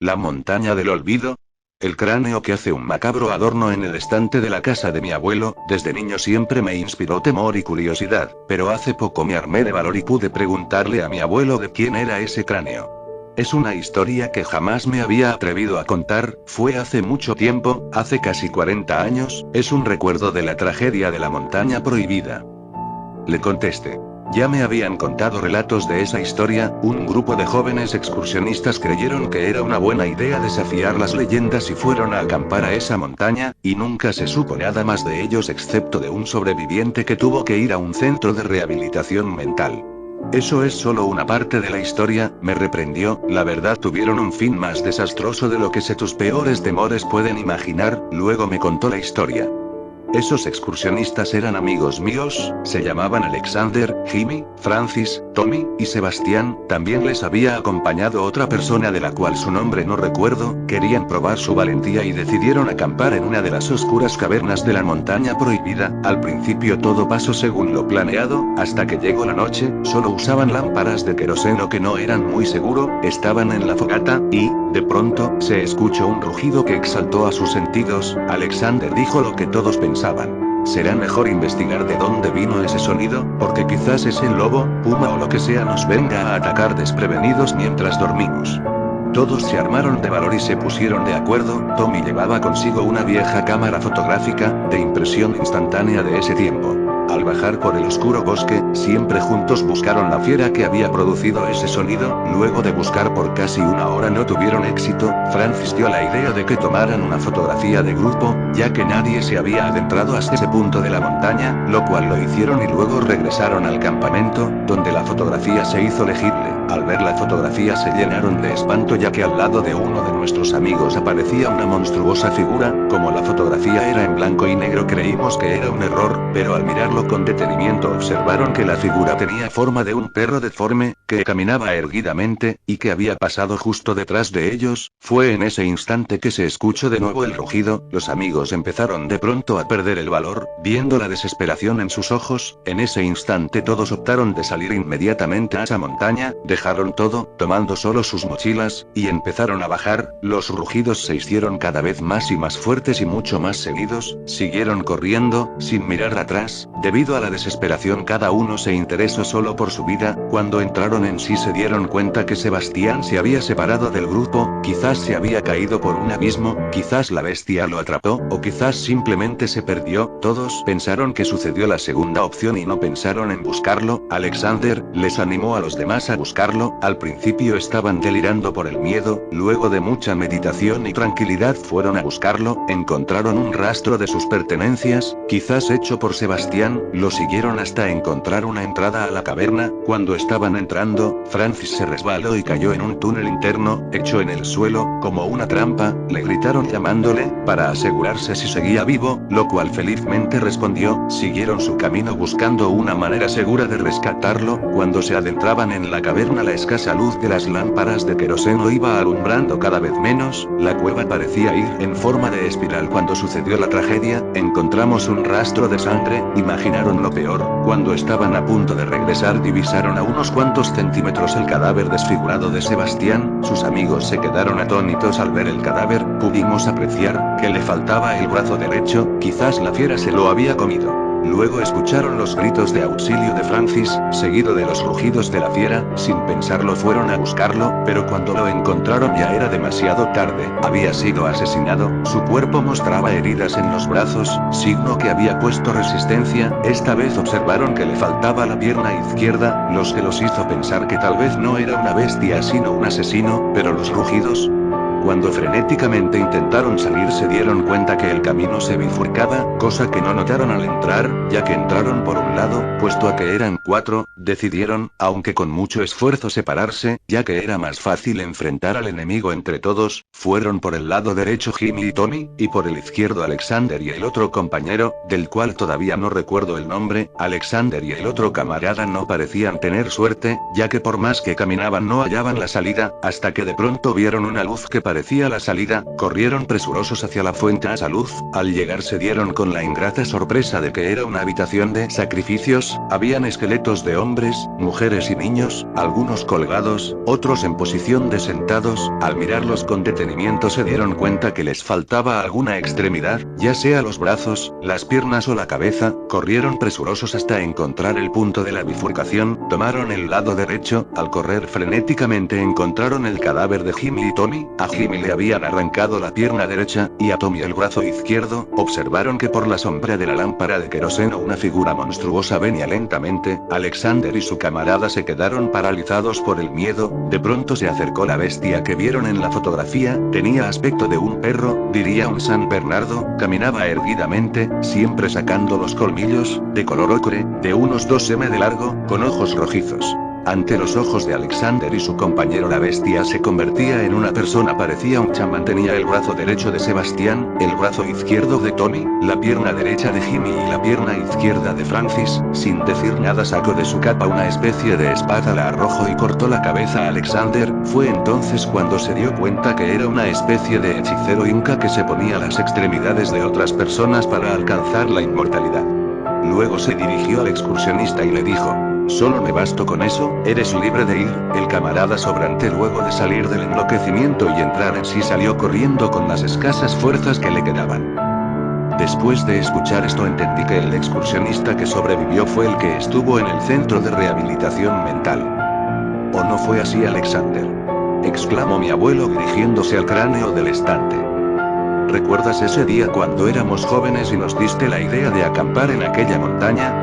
¿La montaña del olvido? El cráneo que hace un macabro adorno en el estante de la casa de mi abuelo, desde niño siempre me inspiró temor y curiosidad, pero hace poco me armé de valor y pude preguntarle a mi abuelo de quién era ese cráneo. Es una historia que jamás me había atrevido a contar, fue hace mucho tiempo, hace casi 40 años, es un recuerdo de la tragedia de la montaña prohibida. Le contesté. Ya me habían contado relatos de esa historia, un grupo de jóvenes excursionistas creyeron que era una buena idea desafiar las leyendas y fueron a acampar a esa montaña, y nunca se supo nada más de ellos excepto de un sobreviviente que tuvo que ir a un centro de rehabilitación mental. Eso es solo una parte de la historia, me reprendió, la verdad tuvieron un fin más desastroso de lo que tus peores temores pueden imaginar, luego me contó la historia. Esos excursionistas eran amigos míos, se llamaban Alexander, Jimmy, Francis, Tommy, y Sebastián, también les había acompañado otra persona de la cual su nombre no recuerdo, querían probar su valentía y decidieron acampar en una de las oscuras cavernas de la montaña prohibida, al principio todo pasó según lo planeado, hasta que llegó la noche, solo usaban lámparas de queroseno que no eran muy seguro, estaban en la fogata, y, de pronto, se escuchó un rugido que exaltó a sus sentidos, Alexander dijo lo que todos pensaban. Será mejor investigar de dónde vino ese sonido, porque quizás ese lobo, puma o lo que sea nos venga a atacar desprevenidos mientras dormimos. Todos se armaron de valor y se pusieron de acuerdo, Tommy llevaba consigo una vieja cámara fotográfica, de impresión instantánea de ese tiempo. Al bajar por el oscuro bosque, siempre juntos buscaron la fiera que había producido ese sonido, luego de buscar por casi una hora no tuvieron éxito, Francis dio la idea de que tomaran una fotografía de grupo, ya que nadie se había adentrado hasta ese punto de la montaña, lo cual lo hicieron y luego regresaron al campamento, donde la fotografía se hizo legible. Al ver la fotografía se llenaron de espanto ya que al lado de uno de nuestros amigos aparecía una monstruosa figura, como la fotografía era en blanco y negro creímos que era un error, pero al mirarlo con detenimiento observaron que la figura tenía forma de un perro deforme, que caminaba erguidamente, y que había pasado justo detrás de ellos. Fue en ese instante que se escuchó de nuevo el rugido, los amigos empezaron de pronto a perder el valor, viendo la desesperación en sus ojos, en ese instante todos optaron de salir inmediatamente a esa montaña, dejaron todo, tomando solo sus mochilas, y empezaron a bajar, los rugidos se hicieron cada vez más y más fuertes y mucho más seguidos, siguieron corriendo, sin mirar atrás, debido a la desesperación cada uno se interesó solo por su vida, cuando entraron en sí se dieron cuenta que Sebastián se había separado del grupo, quizás se había caído por un abismo, quizás la bestia lo atrapó, o quizás simplemente se perdió, todos pensaron que sucedió la segunda opción y no pensaron en buscarlo, Alexander les animó a los demás a buscarlo, al principio estaban delirando por el miedo, luego de mucha meditación y tranquilidad fueron a buscarlo, encontraron un rastro de sus pertenencias, quizás hecho por Sebastián, lo siguieron hasta encontrar una entrada a la caverna, cuando estaban entrando, Francis se resbaló y cayó en un túnel interno, hecho en el suelo, como una trampa, le gritaron llamándole, para asegurarse si seguía vivo, lo cual felizmente respondió, siguieron su camino buscando una manera segura de rescatarlo, cuando se adentraban en la caverna la escasa luz de las lámparas de queroseno iba alumbrando cada vez menos, la cueva parecía ir en forma de espiral cuando sucedió la tragedia, encontramos un rastro de sangre, imaginaron lo peor, cuando estaban a punto de regresar divisaron a unos cuantos centímetros el cadáver desfigurado de Sebastián, sus amigos se quedaron atónitos al ver el cadáver, pudimos apreciar, que le faltaba el brazo derecho, quizás la fiera se lo había comido. Luego escucharon los gritos de auxilio de Francis, seguido de los rugidos de la fiera, sin pensarlo fueron a buscarlo, pero cuando lo encontraron ya era demasiado tarde, había sido asesinado, su cuerpo mostraba heridas en los brazos, signo que había puesto resistencia, esta vez observaron que le faltaba la pierna izquierda, los que los hizo pensar que tal vez no era una bestia sino un asesino, pero los rugidos. Cuando frenéticamente intentaron salir se dieron cuenta que el camino se bifurcaba, cosa que no notaron al entrar, ya que entraron por un lado, puesto a que eran 4, decidieron, aunque con mucho esfuerzo separarse, ya que era más fácil enfrentar al enemigo entre todos, fueron por el lado derecho Jimmy y Tommy, y por el izquierdo Alexander y el otro compañero, del cual todavía no recuerdo el nombre, Alexander y el otro camarada no parecían tener suerte, ya que por más que caminaban no hallaban la salida, hasta que de pronto vieron una luz que parecía la salida, corrieron presurosos hacia la fuente a luz. Al llegar se dieron con la ingrata sorpresa de que era una habitación de sacrificios. Habían esqueletos de hombres, mujeres y niños, algunos colgados, otros en posición de sentados. Al mirarlos con detenimiento se dieron cuenta que les faltaba alguna extremidad, ya sea los brazos, las piernas o la cabeza. Corrieron presurosos hasta encontrar el punto de la bifurcación, tomaron el lado derecho. Al correr frenéticamente encontraron el cadáver de Jimmy y Tommy. A Jimmy le habían arrancado la pierna derecha, y a Tommy el brazo izquierdo. Observaron que por la sombra de la lámpara de queroseno una figura monstruosa venía lentamente. Alexander y su camarada se quedaron paralizados por el miedo. De pronto se acercó la bestia que vieron en la fotografía. Tenía aspecto de un perro, diría un San Bernardo. Caminaba erguidamente, siempre sacando los colmillos, de color ocre, de unos 2 m de largo, con ojos rojizos. Ante los ojos de Alexander y su compañero la bestia se convertía en una persona, parecía un chamán. Tenía el brazo derecho de Sebastián, el brazo izquierdo de Tony, la pierna derecha de Jimmy y la pierna izquierda de Francis. Sin decir nada sacó de su capa una especie de espada, la arrojó y cortó la cabeza a Alexander. Fue entonces cuando se dio cuenta que era una especie de hechicero inca que se ponía las extremidades de otras personas para alcanzar la inmortalidad. Luego se dirigió al excursionista y le dijo: «Solo me basto con eso, eres libre de ir». El camarada sobrante, luego de salir del enloquecimiento y entrar en sí, salió corriendo con las escasas fuerzas que le quedaban. Después de escuchar esto entendí que el excursionista que sobrevivió fue el que estuvo en el centro de rehabilitación mental. ¿O no fue así, Alexander?, exclamó mi abuelo dirigiéndose al cráneo del estante. ¿Recuerdas ese día cuando éramos jóvenes y nos diste la idea de acampar en aquella montaña?